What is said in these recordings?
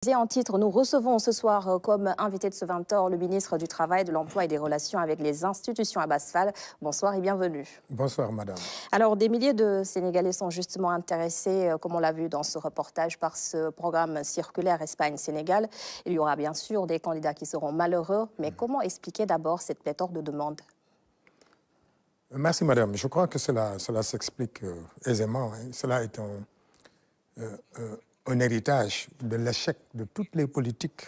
En titre, nous recevons ce soir comme invité de ce 20h le ministre du Travail, de l'Emploi et des Relations avec les institutions Abass Fall. Bonsoir et bienvenue. Bonsoir madame. Alors des milliers de Sénégalais sont justement intéressés, comme on l'a vu dans ce reportage, par ce programme circulaire Espagne-Sénégal. Il y aura bien sûr des candidats qui seront malheureux, mais comment expliquer d'abord cette pléthore de demandes? Merci madame. Je crois que cela s'explique aisément. Cela est un héritage de l'échec de toutes les politiques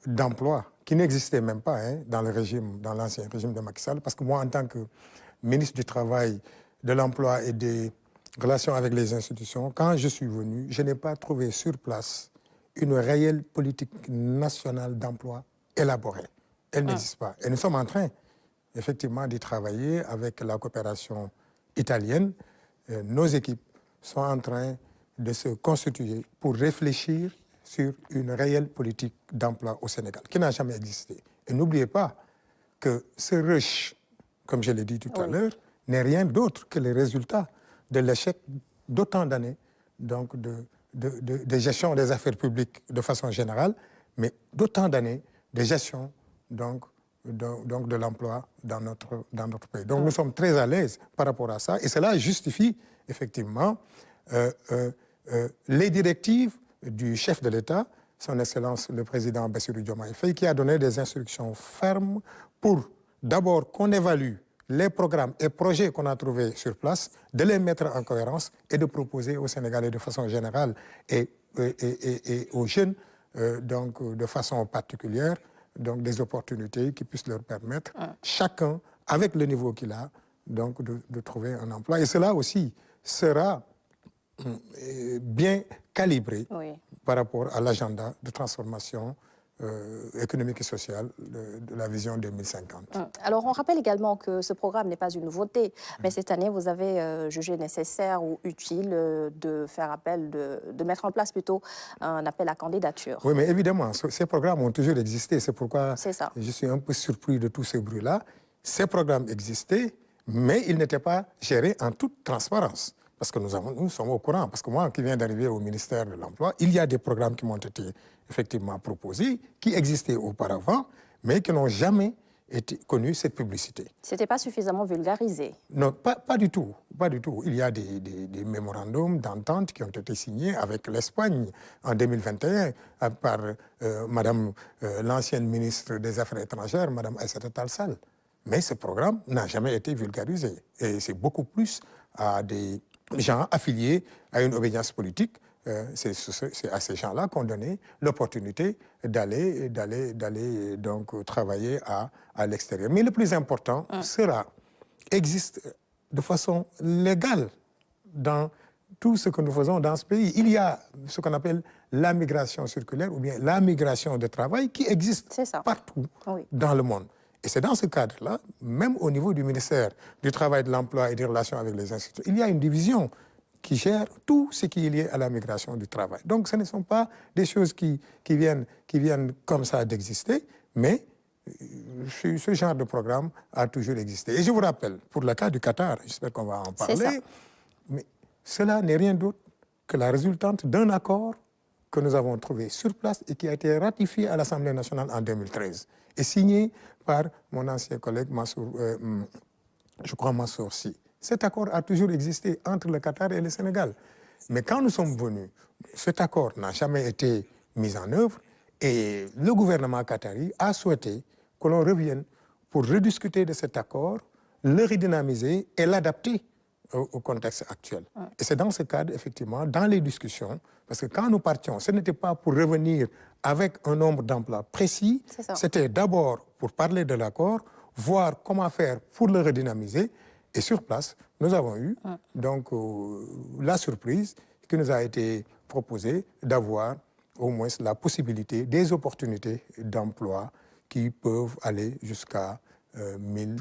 d'emploi qui n'existaient même pas dans l'ancien régime de Macky Sall. Parce que moi, en tant que ministre du Travail, de l'Emploi et des Relations avec les institutions, quand je suis venu, je n'ai pas trouvé sur place une réelle politique nationale d'emploi élaborée. Elle n'existe pas. Et nous sommes en train, effectivement, d'y travailler avec la coopération italienne. Nos équipes sont en train de se constituer pour réfléchir sur une réelle politique d'emploi au Sénégal, qui n'a jamais existé. Et n'oubliez pas que ce rush, comme je l'ai dit tout à l'heure, n'est rien d'autre que le résultat de l'échec d'autant d'années donc de gestion des affaires publiques de façon générale, mais d'autant d'années de gestion donc de l'emploi dans notre pays. Donc nous sommes très à l'aise par rapport à ça, et cela justifie effectivement les directives du chef de l'État, son Excellence le président Bassirou Diomaye Faye, qui a donné des instructions fermes pour d'abord qu'on évalue les programmes et projets qu'on a trouvés sur place, de les mettre en cohérence et de proposer aux Sénégalais de façon générale et aux jeunes donc de façon particulière donc des opportunités qui puissent leur permettre, chacun avec le niveau qu'il a, donc de trouver un emploi. Et cela aussi sera bien calibré par rapport à l'agenda de transformation économique et sociale de la vision 2050. Alors on rappelle également que ce programme n'est pas une nouveauté, mais cette année vous avez jugé nécessaire ou utile de faire appel, de mettre en place plutôt un appel à candidature. Oui, mais évidemment, ces programmes ont toujours existé, c'est pourquoi je suis un peu surpris de tous ces bruits-là. Ces programmes existaient, mais ils n'étaient pas gérés en toute transparence. Parce que nous sommes au courant, parce que moi qui viens d'arriver au ministère de l'Emploi, il y a des programmes qui m'ont été effectivement proposés, qui existaient auparavant, mais qui n'ont jamais connu cette publicité. Ce n'était pas suffisamment vulgarisé? Non, pas du tout, pas du tout. Il y a des mémorandums d'entente qui ont été signés avec l'Espagne en 2021 par Madame l'ancienne ministre des Affaires étrangères, Madame Aïssata Tall Sall. Mais ce programme n'a jamais été vulgarisé. Et c'est beaucoup plus à des gens affiliés à une obédience politique, c'est à ces gens-là qu'on donnait l'opportunité d'aller donc travailler à l'extérieur. Mais le plus important existe de façon légale dans tout ce que nous faisons dans ce pays. Il y a ce qu'on appelle la migration circulaire ou bien la migration de travail qui existe partout dans le monde. Et c'est dans ce cadre-là, même au niveau du ministère du Travail, de l'Emploi et des Relations avec les institutions, il y a une division qui gère tout ce qui est lié à la migration du travail. Donc ce ne sont pas des choses qui viennent comme ça d'exister, mais ce genre de programme a toujours existé. Et je vous rappelle, pour le cas du Qatar, j'espère qu'on va en parler, mais cela n'est rien d'autre que la résultante d'un accord que nous avons trouvé sur place et qui a été ratifié à l'Assemblée nationale en 2013 et signé par mon ancien collègue Mansour, je crois Mansour Sy. Cet accord a toujours existé entre le Qatar et le Sénégal. Mais quand nous sommes venus, cet accord n'a jamais été mis en œuvre et le gouvernement qatari a souhaité que l'on revienne pour rediscuter de cet accord, le redynamiser et l'adapter au contexte actuel. Et c'est dans ce cadre, effectivement, dans les discussions, parce que quand nous partions, ce n'était pas pour revenir avec un nombre d'emplois précis, c'était d'abord pour parler de l'accord, voir comment faire pour le redynamiser. Et sur place, nous avons eu donc la surprise qui nous a été proposée d'avoir au moins la possibilité des opportunités d'emploi qui peuvent aller jusqu'à 1000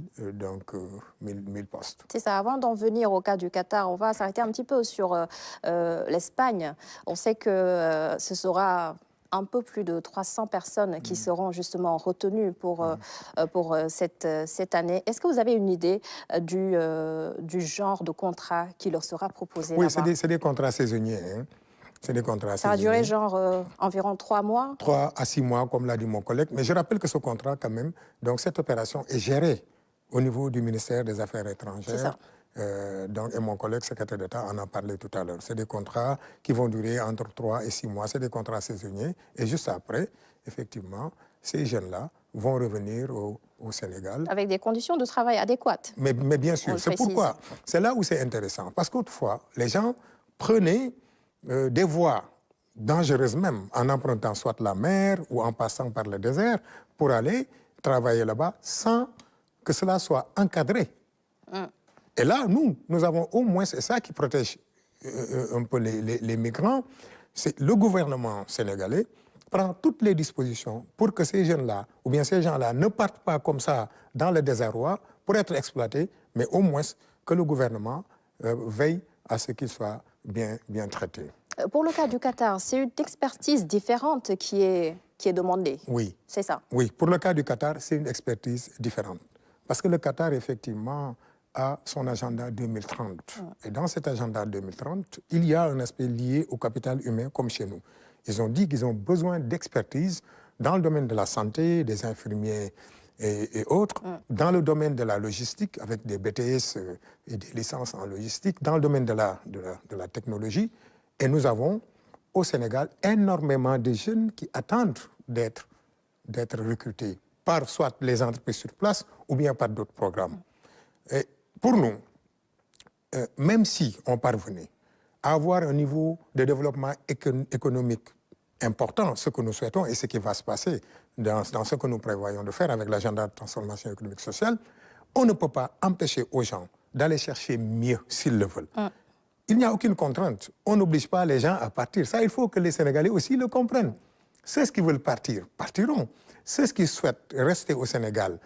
postes. C'est ça. Avant d'en venir au cas du Qatar, on va s'arrêter un petit peu sur l'Espagne. On sait que ce sera un peu plus de 300 personnes qui seront justement retenues pour cette année. Est-ce que vous avez une idée du genre de contrat qui leur sera proposé? Oui, c'est des contrats saisonniers. C'est des contrats Ça a saisonniers. duré genre environ 3 mois? 3 à 6 mois, comme l'a dit mon collègue. Mais je rappelle que ce contrat, quand même, donc cette opération est gérée au niveau du ministère des Affaires étrangères. Donc, et mon collègue secrétaire d'État en a parlé tout à l'heure. C'est des contrats qui vont durer entre 3 et 6 mois. C'est des contrats saisonniers. Et juste après, effectivement, ces jeunes-là vont revenir au Sénégal. Avec des conditions de travail adéquates. Mais bien sûr, c'est pourquoi. C'est là où c'est intéressant. Parce qu'autrefois, les gens prenaient des voies dangereuses même, en empruntant soit la mer ou en passant par le désert, pour aller travailler là-bas sans que cela soit encadré. Et là, nous avons au moins, c'est ça qui protège un peu les migrants, c'est le gouvernement sénégalais prend toutes les dispositions pour que ces jeunes-là, ou bien ces gens-là, ne partent pas comme ça dans le désarroi pour être exploités, mais au moins que le gouvernement veille à ce qu'ils soient bien traités. Pour le cas du Qatar, c'est une expertise différente qui est demandée. Oui. C'est ça? Oui, pour le cas du Qatar, c'est une expertise différente. Parce que le Qatar, effectivement, a son agenda 2030. Et dans cet agenda 2030, il y a un aspect lié au capital humain comme chez nous. Ils ont dit qu'ils ont besoin d'expertise dans le domaine de la santé, des infirmiers et autres, dans le domaine de la logistique, avec des BTS et des licences en logistique, dans le domaine de la technologie. Et nous avons au Sénégal énormément de jeunes qui attendent d'être recrutés par soit les entreprises sur place ou bien par d'autres programmes. Et pour nous, même si on parvenait à avoir un niveau de développement économique important, ce que nous souhaitons et ce qui va se passer dans ce que nous prévoyons de faire avec l'agenda de transformation économique sociale, on ne peut pas empêcher aux gens d'aller chercher mieux s'ils le veulent. Il n'y a aucune contrainte. On n'oblige pas les gens à partir. Ça, il faut que les Sénégalais aussi le comprennent. Ceux qui veulent partir, partiront. Ceux qui souhaitent rester au Sénégal,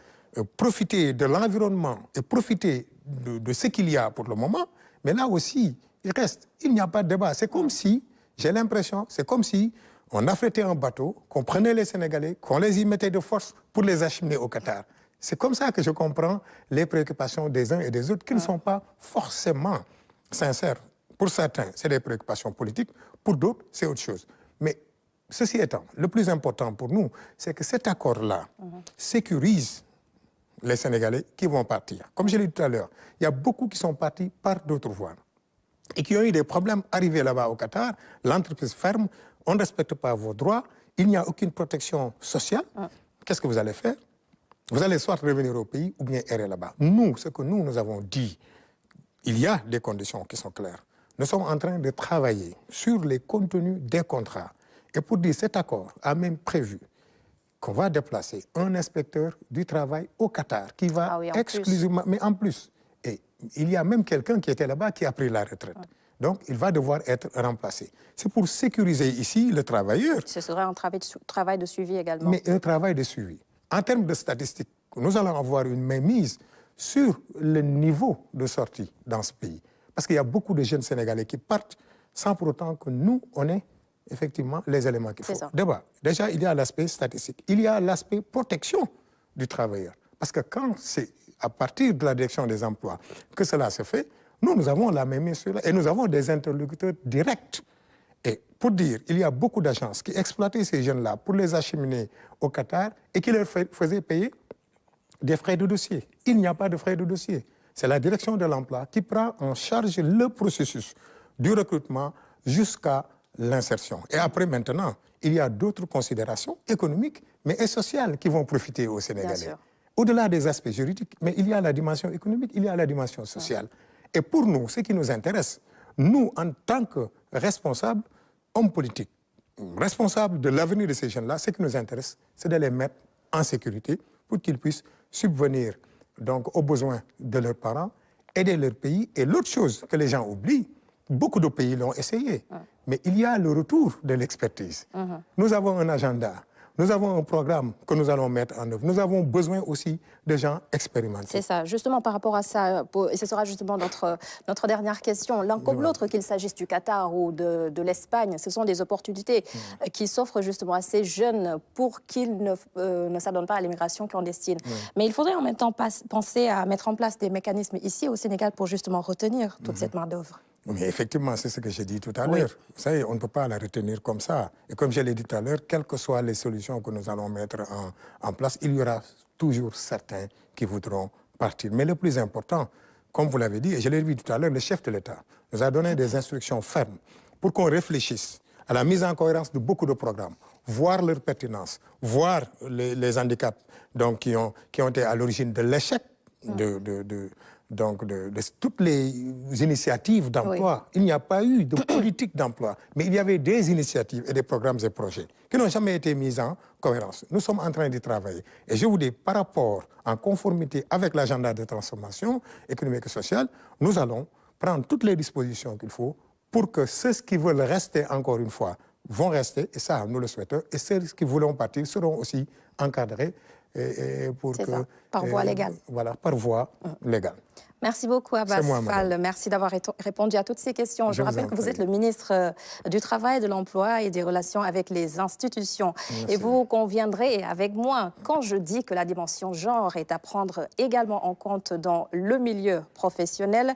profiter de l'environnement et profiter de ce qu'il y a pour le moment, mais là aussi, il reste. Il n'y a pas de débat. C'est comme si, j'ai l'impression, c'est comme si on affrétait un bateau, qu'on prenait les Sénégalais, qu'on les y mettait de force pour les acheminer au Qatar. C'est comme ça que je comprends les préoccupations des uns et des autres qui ne sont pas forcément sincères. Pour certains, c'est des préoccupations politiques. Pour d'autres, c'est autre chose. Mais ceci étant, le plus important pour nous, c'est que cet accord-là sécurise les Sénégalais qui vont partir. Comme je l'ai dit tout à l'heure, il y a beaucoup qui sont partis par d'autres voies et qui ont eu des problèmes arrivés là-bas au Qatar. L'entreprise ferme, on ne respecte pas vos droits, il n'y a aucune protection sociale. Qu'est-ce que vous allez faire? Vous allez soit revenir au pays ou bien errer là-bas. Nous, ce que nous avons dit, il y a des conditions qui sont claires. Nous sommes en train de travailler sur les contenus des contrats. Et pour dire, cet accord a même prévu qu'on va déplacer un inspecteur du travail au Qatar qui va exclusivement... Mais en plus, et il y a même quelqu'un qui était là-bas qui a pris la retraite. Donc, il va devoir être remplacé. C'est pour sécuriser ici le travailleur. Ce serait un travail de suivi également. Mais un travail de suivi. En termes de statistiques, nous allons avoir une mainmise sur le niveau de sortie dans ce pays. Parce qu'il y a beaucoup de jeunes Sénégalais qui partent sans pour autant que nous, on ait effectivement les éléments qu'il faut. Déjà, il y a l'aspect statistique. Il y a l'aspect protection du travailleur. Parce que quand c'est à partir de la direction des emplois que cela se fait, nous avons la même mise sur là et nous avons des interlocuteurs directs. Et pour dire, il y a beaucoup d'agences qui exploitaient ces jeunes-là pour les acheminer au Qatar et qui leur faisaient payer des frais de dossier. Il n'y a pas de frais de dossier. C'est la direction de l'emploi qui prend en charge le processus du recrutement jusqu'à l'insertion. Et après, maintenant, il y a d'autres considérations économiques, mais et sociales qui vont profiter aux Sénégalais. Au-delà des aspects juridiques, mais il y a la dimension économique, il y a la dimension sociale. Et pour nous, ce qui nous intéresse, nous, en tant que responsables, hommes politiques, responsables de l'avenir de ces jeunes-là, ce qui nous intéresse, c'est de les mettre en sécurité pour qu'ils puissent subvenir donc, aux besoins de leurs parents, aider leur pays. Et l'autre chose que les gens oublient, beaucoup de pays l'ont essayé, mais il y a le retour de l'expertise. Nous avons un agenda. Nous avons un programme que nous allons mettre en œuvre. Nous avons besoin aussi de gens expérimentés. C'est ça. Justement, par rapport à ça, et ce sera justement notre dernière question. L'un comme l'autre, qu'il s'agisse du Qatar ou de l'Espagne, ce sont des opportunités qui s'offrent justement à ces jeunes pour qu'ils ne s'adonnent pas à l'immigration clandestine. Mais il faudrait en même temps penser à mettre en place des mécanismes ici au Sénégal pour justement retenir toute cette main-d'œuvre. Mais effectivement, c'est ce que j'ai dit tout à Oui. l'heure. Vous savez, on ne peut pas la retenir comme ça. Et comme je l'ai dit tout à l'heure, quelles que soient les solutions que nous allons mettre en place, il y aura toujours certains qui voudront partir. Mais le plus important, comme vous l'avez dit, et je l'ai dit tout à l'heure, le chef de l'État nous a donné des instructions fermes pour qu'on réfléchisse à la mise en cohérence de beaucoup de programmes, voir leur pertinence, voir les handicaps donc, qui ont été à l'origine de l'échec de toutes les initiatives d'emploi. Oui. Il n'y a pas eu de politique d'emploi, mais il y avait des initiatives et des programmes et projets qui n'ont jamais été mis en cohérence. Nous sommes en train d'y travailler. Et je vous dis, par rapport, en conformité avec l'agenda de transformation économique et sociale, nous allons prendre toutes les dispositions qu'il faut pour que ceux qui veulent rester, encore une fois, vont rester, et ça, nous le souhaitons, et ceux qui voulont partir seront aussi encadrés pour que... Ça, par voie légale. Voilà, par voie légale. Merci beaucoup, Abbas Fall. Merci d'avoir répondu à toutes ces questions. Je rappelle que vous êtes le ministre du Travail, de l'Emploi et des Relations avec les institutions. Merci. Et vous conviendrez avec moi quand je dis que la dimension genre est à prendre également en compte dans le milieu professionnel.